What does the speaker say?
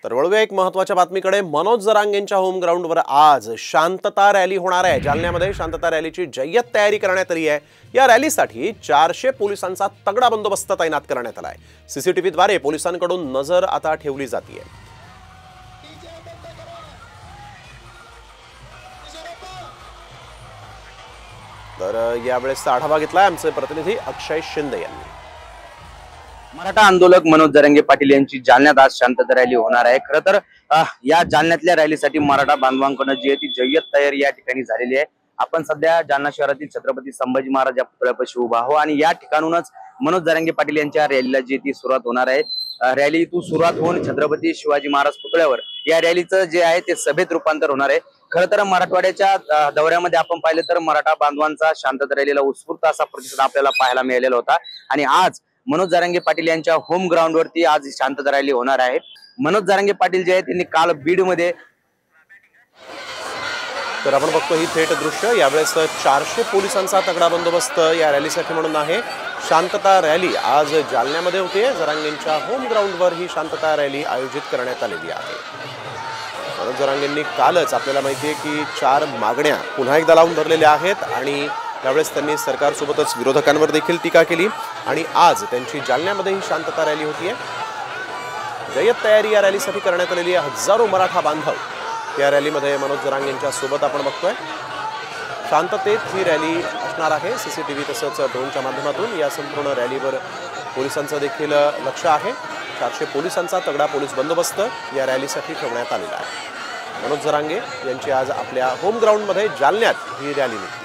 तर वळूया एक महत्त्वाच्या बातमीकडे। मनोज जरांगेंच्या होम ग्राउंडवर आज शांतता रॅली होणार आहे। जालन्यामध्ये शांतता रॅलीची जय्यत तयारी करण्यात आली आहे। या रॅलीसाठी 400 पोलिसांचा तगडा बंदोबस्त तैनात करण्यात आला आहे। सीसीटीव्हीद्वारे पोलिसांकडून नजर आता ठेवली जाते। तर यावेळेस आढावा घेतलाय आमचे प्रतिनिधी अक्षय शिंदे यांनी। मराठा आंदोलक मनोज जरांगे पाटील यांची जालन्यात आज शांतता रॅली होणार आहे। खरं तर या जालन्यातल्या रॅलीसाठी मराठा बांधवांकडून जी आहे ती जय्यत तयारी या ठिकाणी झालेली आहे। आपण सध्या जालना शहरातील छत्रपती संभाजी महाराज या पुतळ्यापाशी उभा आहोत आणि या ठिकाणूनच मनोज जरांगे पाटील यांच्या रॅलीला जी ती सुरुवात होणार आहे। रॅली तू सुरुवात होऊन छत्रपती शिवाजी महाराज पुतळ्यावर या रॅलीचं जे आहे ते सभेत रूपांतर होणार आहे। खरं तर मराठवाड्याच्या दौऱ्यामध्ये आपण पाहिलं तर मराठा बांधवांचा शांतता रॅलीला उत्स्फूर्त असा प्रतिसाद आपल्याला पाहायला मिळालेला होता आणि आज मनोज जरांगे पाटील यांच्या होम ग्राउंड वरती आज शांतता रॅली होणार आहे। मनोज जरांगे पाटील जे आहेत त्यांनी काल बीड मध्ये तर आपण बघतो ही थेट दृश्य। यावेळेस 400 पोलिसांचा तगडा बंदोबस्त या रॅलीसाठी म्हणून आहे। शांतता रॅली आज जालन्यामध्ये होते। जरांगेंच्या होम ग्राउंडवर ही शांतता रॅली आयोजित करण्यात आलेली आहे। मनोज जरांगेंनी कालच आपल्याला माहिती आहे की 4 मागण्या पुन्हा एकदा लावून धरलेल्या आहेत आणि त्यावेळेस त्यांनी सरकारसोबतच विरोधकांवर देखील टीका केली आणि आज त्यांची जालन्यामध्ये ही शांतता रॅली होतीये। जय्यत तयारी या रॅलीसाठी करण्यात आलेली आहे। हजारो मराठा बांधव या रॅलीमध्ये मनोज जरांगेंच्या सोबत आपण बघतोय। शांततेत ही रॅली असणार आहे। सीसीटीव्ही तसंच ड्रोनच्या माध्यमातून या संपूर्ण रॅलीवर पोलिसांचं देखील लक्ष आहे। 400 पोलिसांचा तगडा पोलीस बंदोबस्त या रॅलीसाठी ठेवण्यात आलेला आहे। मनोज जरांगे यांची आज आपल्या होम ग्राउंडमध्ये जालन्यात ही रॅली निघते।